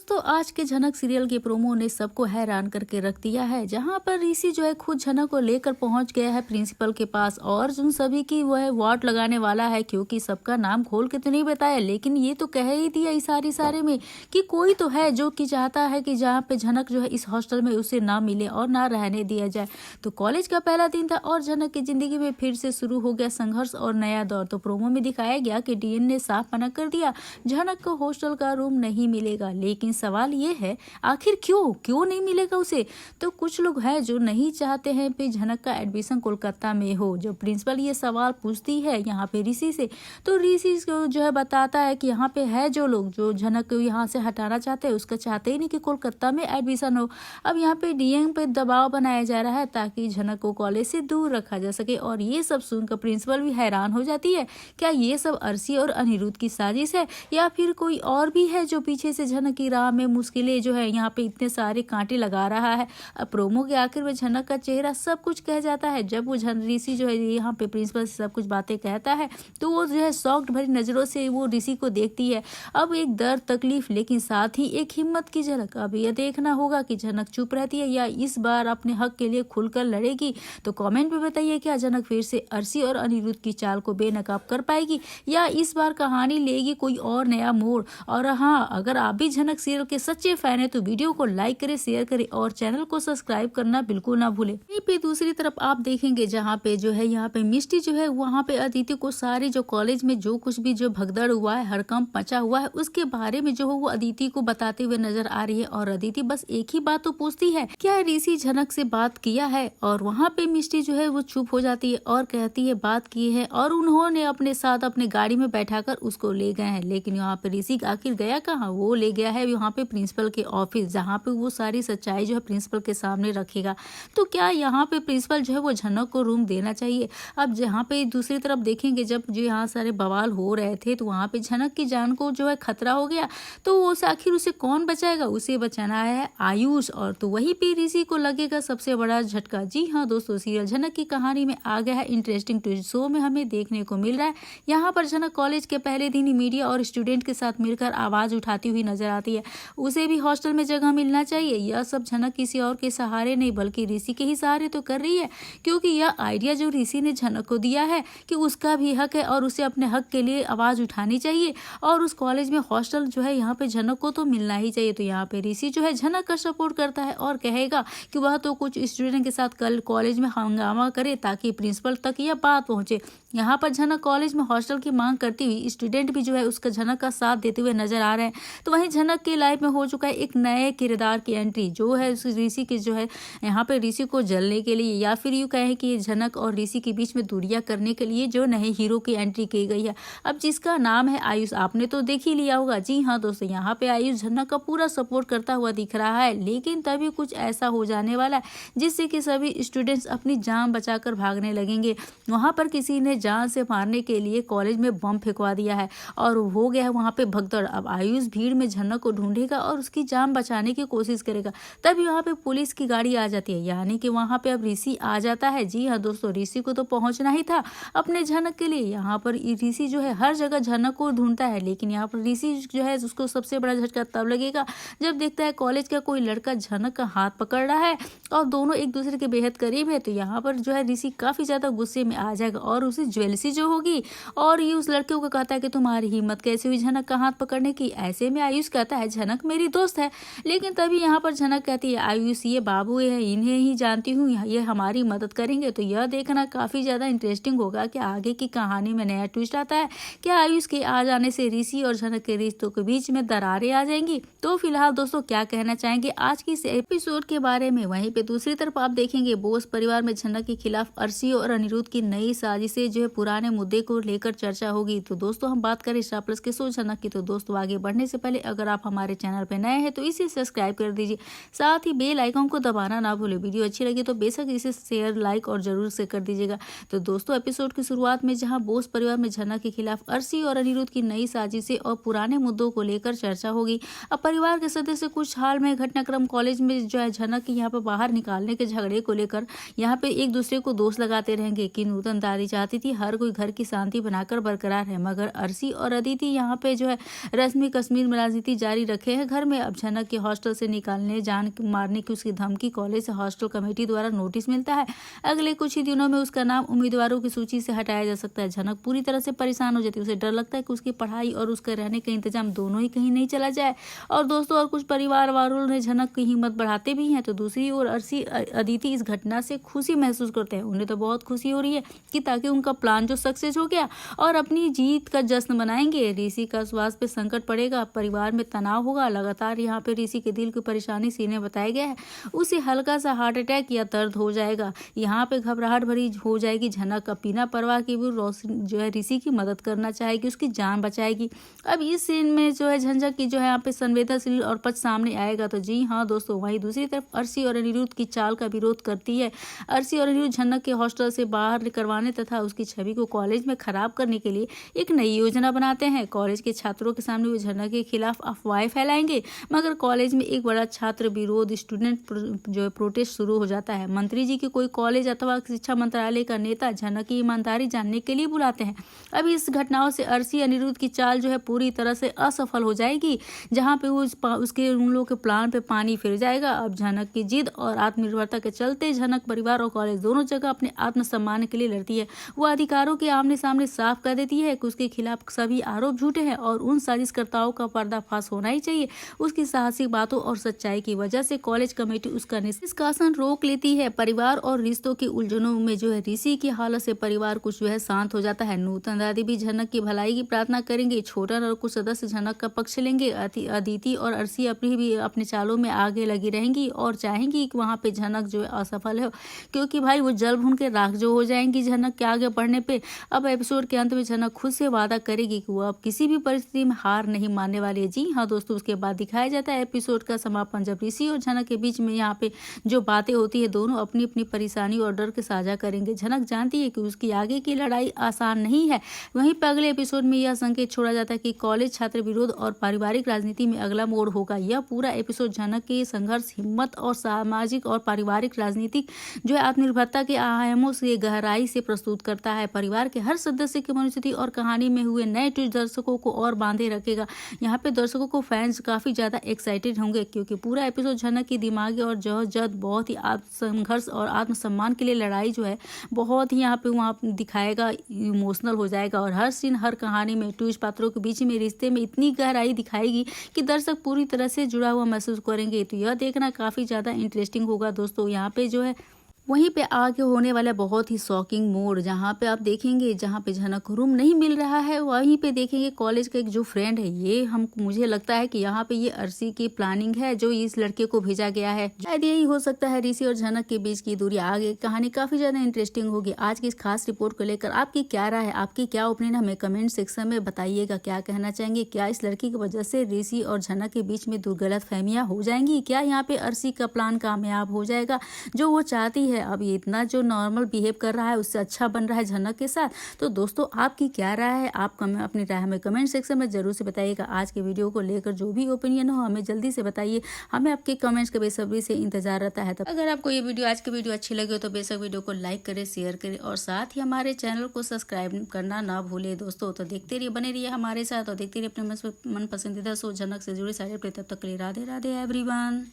दोस्तों आज के झनक सीरियल के प्रोमो ने सबको हैरान करके रख दिया है, जहां पर ऋषि जो है खुद झनक को लेकर पहुंच गया है प्रिंसिपल के पास और उन सभी की वह वाट लगाने वाला है, क्योंकि सबका नाम खोल के तो नहीं बताया, लेकिन ये तो कह ही दिया इशारे में कि कोई तो है जो कि चाहता है कि जहाँ पे झनक जो है इस हॉस्टल में उसे ना मिले और ना रहने दिया जाए। तो कॉलेज का पहला दिन था और झनक की जिंदगी में फिर से शुरू हो गया संघर्ष और नया दौर। तो प्रोमो में दिखाया गया कि डीएन ने साफ मना कर दिया, झनक को हॉस्टल का रूम नहीं मिलेगा। लेकिन सवाल ये है आखिर क्यों नहीं मिलेगा उसे। तो कुछ लोग हैं जो नहीं चाहते हैं कि झनक का एडमिशन कोलकाता में हो। जो प्रिंसिपल ये सवाल पूछती है यहाँ पे ऋषि से, तो ऋषि जो है बताता है कि यहाँ पे है जो लोग जो झनक को यहाँ से हटाना चाहते हैं, उसका चाहते ही नहीं कि कोलकाता में एडमिशन हो। अब यहाँ पे डीएम पे दबाव बनाया जा रहा है ताकि झनक को कॉलेज से दूर रखा जा सके। और ये सब सुनकर प्रिंसिपल भी हैरान हो जाती है, क्या ये सब अर्शी और अनिरुद्ध की साजिश है या फिर कोई और भी है जो पीछे से झनक की राह में मुश्किलें जो है यहाँ पे इतने सारे कांटे लगा रहा है। अब प्रोमो के आखिर में झनक का चेहरा सब कुछ कह जाता है। जब वो ऋषि जो है यहाँ पे प्रिंसिपल से सब कुछ बातें कहता है तो वो जो है शॉक्ड भरी नजरों से वो ऋषि को देखती है। अब एक दर्द तकलीफ लेकिन साथ ही एक हिम्मत की झलक। अब यह देखना होगा कि झनक चुप रहती है या इस बार अपने हक के लिए खुलकर लड़ेगी। तो कमेंट में बताइए क्या झनक फिर से अर्शी और अनिरुद्ध की चाल को बेनकाब कर पाएगी या इस बार कहानी लेगी कोई और नया मोड़। और हाँ, अगर आप भी झनक सीरियल के सच्चे फैन है तो वीडियो को लाइक करें, शेयर करें और चैनल को सब्सक्राइब करना बिल्कुल ना भूलें। यहीं पे दूसरी तरफ आप देखेंगे जहाँ पे जो है यहाँ पे मिष्टी जो है वहाँ पे अदिति को सारे जो कॉलेज में जो कुछ भी जो भगदड़ हुआ है, हड़कंप मचा हुआ है, उसके बारे में जो है वो अदिति को बताते हुए नजर आ रही है। और अदिति बस एक ही बात तो पूछती है, क्या ऋषि झनक से बात किया है। और वहाँ पे मिष्टी जो है वो चुप हो जाती है और कहती है बात की है और उन्होंने अपने साथ अपने गाड़ी में बैठाकर उसको ले गए हैं। लेकिन यहाँ पे ऋषि आखिर गया कहाँ, वो ले गया है यहाँ पे प्रिंसिपल के ऑफिस, जहाँ पे वो सारी सच्चाई जो है प्रिंसिपल के सामने रखेगा। तो क्या यहाँ पे प्रिंसिपल जो है वो झनक को रूम देना चाहिए। अब जहाँ पे दूसरी तरफ देखेंगे जब जो यहाँ सारे बवाल हो रहे थे तो वहाँ पे झनक की जान को जो है खतरा हो गया, तो उसे आखिर उसे कौन बचाएगा, उसे बचाना है आयुष। और तो वही पे ऋषि को लगेगा सबसे बड़ा झटका। जी हाँ दोस्तों, सीरियल झनक की कहानी में आ गया है इंटरेस्टिंग ट्विस्ट। शो में हमें देखने को मिल रहा है यहाँ पर झनक कॉलेज के पहले दिन ही मीडिया और स्टूडेंट के साथ मिलकर आवाज उठाती हुई नजर आती है। उसे भी हॉस्टल में जगह मिलना चाहिए। यह सब झनक किसी और के सहारे नहीं बल्कि ऋषि के ही सहारे तो कर रही है, क्योंकि यह आइडिया जो ऋषि ने झनक को दिया है कि उसका भी हक है और उसे अपने हक के लिए आवाज उठानी चाहिए और उस कॉलेज में हॉस्टल जो है यहाँ पे झनक को तो मिलना ही चाहिए। तो यहाँ पे ऋषि जो है झनक का सपोर्ट करता है और कहेगा कि वह तो कुछ स्टूडेंट के साथ कल कॉलेज में हंगामा करे ताकि प्रिंसिपल तक यह बात पहुंचे। यहाँ पर झनक कॉलेज में हॉस्टल की मांग करती हुई स्टूडेंट भी जो है उसका झनक का साथ देते हुए नजर आ रहे हैं। तो वहीं झनक की लाइफ में हो चुका है एक नए किरदार की एंट्री, जो है उस ऋषि की जो है यहाँ पे ऋषि को जलने के लिए या फिर यूँ कहें कि झनक और ऋषि के बीच में दूरियां करने के लिए जो नए हीरो की एंट्री की गई है, अब जिसका नाम है आयुष। आपने तो देख ही लिया होगा। जी हाँ दोस्तों, यहाँ पे आयुष झनक का पूरा सपोर्ट करता हुआ दिख रहा है, लेकिन तभी कुछ ऐसा हो जाने वाला है जिससे कि सभी स्टूडेंट्स अपनी जान बचाकर भागने लगेंगे। वहां पर किसी ने जान से मारने के लिए कॉलेज में बम फेंकवा दिया है और हो गया है वहां पे भगदड़। अब आयुष भीड़ में झनक को ढूंढेगा और उसकी जान बचाने की कोशिश करेगा। तब यहाँ पे पुलिस की गाड़ी आ जाती है, यानी कि वहां पे अब ऋषि आ जाता है। जी हाँ दोस्तों, ऋषि को तो पहुंचना ही था अपने झनक के लिए। यहाँ पर ऋषि जो है हर जगह झनक को ढूंढता है, लेकिन यहाँ पर ऋषि जो है उसको सबसे बड़ा झटका तब लगेगा जब देखता है कॉलेज का कोई लड़का झनक का हाथ पकड़ रहा है और दोनों एक दूसरे के बेहद करीब है। तो यहाँ पर जो है ऋषि काफी ज्यादा गुस्से में आ जाएगा और उसे ज्वेलसी जो होगी और ये उस लड़के को कहता है कि तुम्हारी हिम्मत कैसे हुई झनक का हाथ पकड़ने की। ऐसे में आयुष कहता है झनक मेरी दोस्त है, लेकिन तभी यहाँ पर झनक कहती है आयुष ये बाबू है, इन्हें ही जानती हूँ, ये हमारी मदद करेंगे। तो यह देखना काफी ज्यादा इंटरेस्टिंग होगा कि आगे की कहानी में नया ट्विस्ट आता है। क्या आयुष के आ जाने से ऋषि और झनक के रिश्तों के बीच में दरारें आ जाएंगी। तो फिलहाल दोस्तों क्या कहना चाहेंगे आज की इस एपिसोड के बारे में। वहीं पे दूसरी तरफ आप देखेंगे बोस परिवार में झनक के खिलाफ अर्शी और अनिरुद्ध की नई साजिशें जो है पुराने मुद्दे को लेकर चर्चा होगी। तो दोस्तों हम बात करें स्टार प्लस के शो झनक की, तो दोस्तों आगे बढ़ने से पहले अगर आप हमारे चैनल पे नए हैं तो इसे सब्सक्राइब कर दीजिए, साथ ही बेल आइकन को दबाना ना भूले। वीडियो अच्छी लगी तो बेशक इसे शेयर लाइक और जरूर से कर दीजिएगा। तो दोस्तों एपिसोड की शुरुआत में जहां बोस परिवार में झनक के खिलाफ अर्शी और अनिरुद्ध की नई साजिशें और पुराने मुद्दों को लेकर चर्चा होगी। अब परिवार के सदस्य कुछ हाल में घटनाक्रम कॉलेज में जो है झनक की यहाँ पर बाहर निकालने के झगड़े को लेकर यहाँ पे एक दूसरे को दोष लगाते रहेंगे कि नूतन दादी चाहती थी हर कोई घर की शांति बनाकर बरकरार है, मगर अर्शी और अदिति यहाँ पे जो है रश्मि कश्मीर में राजनीति जारी रख रखे हैं घर में। अब झनक के हॉस्टल से निकालने जान मारने की उसकी धमकी कॉलेज से हॉस्टल कमेटी द्वारा नोटिस मिलता है। अगले कुछ ही दिनों में उसका नाम उम्मीदवारों की सूची से हटाया जा सकता है। झनक पूरी तरह से परेशान हो जाती है। उसे डर लगता है कि उसकी पढ़ाई और उसके रहने का इंतजाम दोनों ही कहीं नहीं चला जाए। और दोस्तों और कुछ परिवार वालों ने झनक की हिम्मत बढ़ाते भी हैं। तो दूसरी ओर अर्शी अदिति इस घटना से खुशी महसूस करते हैं। उन्हें तो बहुत खुशी हो रही है कि ताकि उनका प्लान जो सक्सेस हो गया और अपनी जीत का जश्न मनाएंगे। ऋषि का स्वास्थ्य पे संकट पड़ेगा, परिवार में तनाव होगा। लगातार यहाँ पे ऋषि के दिल की परेशानी सीने बताया गया है। उसे हल्का सा हार्ट अटैक या दर्द हो जाएगा। यहाँ पे घबराहट भरी हो जाएगी। झनक बिना परवाह के भी रोशन जो है ऋषि की मदद करना चाहेगी, उसकी जान बचाएगी। अब इस सीन में जो है झंझट की जो है यहाँ पे संवेदनशील और पक्ष सामने आएगा। तो जी हाँ दोस्तों, वहीं दूसरी तरफ अर्शी और अनिरुद्ध की चाल का विरोध करती है। अर्शी और अनिरुद्ध झनक के हॉस्टल से बाहर करवाने तथा उसकी छवि को कॉलेज में खराब करने के लिए एक नई योजना बनाते हैं। कॉलेज के छात्रों के सामने वो झनक के खिलाफ अफवाहें फैलाएंगे, मगर कॉलेज में एक बड़ा छात्र विरोध स्टूडेंट जो है प्रोटेस्ट शुरू हो जाता है। मंत्री जी के कोई कॉलेज अथवा शिक्षा मंत्रालय का नेता झनक की ईमानदारी जानने के लिए बुलाते हैं। अब इस घटनाओं से अर्शी अनिरुद्ध की चाल जो है पूरी तरह से असफल हो जाएगी, जहां पे उसके उन लोगों के प्लान पे पानी फिर जाएगा। अब झनक की जिद और आत्मनिर्भरता के चलते झनक परिवार और कॉलेज दोनों जगह अपने आत्मसम्मान के लिए लड़ती है। वो अधिकारों के आमने सामने साफ कर देती है कि उसके खिलाफ सभी आरोप झूठे हैं और उन साजिशकर्ताओं का पर्दाफाश होना ही चाहिए। उसकी साहसिक बातों और सच्चाई की वजह से कॉलेज कमेटी उसका निष्कासन रोक लेती है। परिवार और रिश्तों की उलझनों में जो है ऋषि की हालत से परिवार कुछ जो है शांत हो जाता है। नूतन दादी भी झनक की भलाई की प्रार्थना करेंगे। छोटन और कुछ सदस्य झनक का पक्ष लेंगे। अदिति और अर्शी अपने चालों में आगे लगी रहेंगी और चाहेंगी कि वहां पे झनक जो है असफल हो, क्योंकि भाई वो जल भून के राख जो हो जाएंगी झनक के आगे बढ़ने पे। अब एपिसोड के अंत में झनक खुद से वादा करेगी कि वो अब किसी भी परिस्थिति में हार नहीं मानने वाली है। जी हाँ दोस्तों, उसके बाद दिखाया जाता है एपिसोड का समापन, जब ऋषि और झनक के बीच में यहाँ पे जो बातें होती है, दोनों अपनी अपनी परेशानी और डर के साझा करेंगे। झनक जानती है कि उसकी आगे की लड़ाई आसान नहीं है। वहीं पर अगले एपिसोड में यह संकेत छोड़ा जाता है कि कॉलेज छात्र विरोध और पारिवारिक राजनीति में अगला मोड़ होगा। यह पूरा एपिसोड झनक के संघर्ष, हिम्मत और सामाजिक और पारिवारिक राजनीतिक जो है आत्मनिर्भरता के आयामों से गहराई से प्रस्तुत करता है। परिवार के हर सदस्य की मनोस्थिति और कहानी में हुए नए ट्विस्ट दर्शकों को और बांधे रखेगा। यहाँ पे दर्शकों को फैंस काफी ज्यादा एक्साइटेड होंगे, क्योंकि पूरा एपिसोड झनक की दिमागी और जद बहुत ही संघर्ष और आत्मसम्मान के लिए लड़ाई जो है बहुत ही यहाँ पे वहाँ दिखाएगा, इमोशनल हो जाएगा। और हर सीन, हर कहानी में ट्विस्ट पात्रों के बीच में रिश्ते में इतनी गहराई दिखाएगी कि दर्शक पूरी तरह से जुड़ा हुआ महसूस करेंगे। तो यह देखना काफी ज्यादा इंटरेस्टिंग होगा दोस्तों। यहाँ पे जो है वहीं पे आगे होने वाला बहुत ही शॉकिंग मोड, जहाँ पे आप देखेंगे जहाँ पे झनक को रूम नहीं मिल रहा है, वहीं पे देखेंगे कॉलेज का एक जो फ्रेंड है, ये मुझे लगता है कि यहाँ पे ये अर्शी की प्लानिंग है जो इस लड़के को भेजा गया है। शायद यही हो सकता है ऋषि और झनक के बीच की दूरी। आगे कहानी काफी ज्यादा इंटरेस्टिंग होगी। आज की इस खास रिपोर्ट को लेकर आपकी क्या राय है, आपकी क्या ओपिनियन, हमें कमेंट सेक्शन में बताइएगा। क्या कहना चाहेंगे, क्या इस लड़की की वजह से ऋषि और झनक के बीच में गलत फहमियां हो जाएंगी? क्या यहाँ पे अर्शी का प्लान कामयाब हो जाएगा जो वो चाहती है? अब ये इतना जो नॉर्मल बिहेव कर रहा है उससे अच्छा बन रहा है झनक के साथ। तो दोस्तों आपकी क्या राय है, आप अपनी राय हमें कमेंट सेक्शन में जरूर से बताइएगा। आज के वीडियो को लेकर जो भी ओपिनियन हो हमें जल्दी से बताइए, हमें आपके कमेंट्स का बेसब्री से इंतजार रहता है। अगर आपको ये वीडियो, आज की वीडियो अच्छी लगी हो तो बेशक वीडियो को लाइक करें, शेयर करें और साथ ही हमारे चैनल को सब्सक्राइब करना ना भूले दोस्तों। तो देखते रहिए, बने रहिए हमारे साथ और देखते रहिए अपने मन पसंदीदा शो झनक से जुड़े सारे। तब तक के लिए राधे राधे एवरीवन।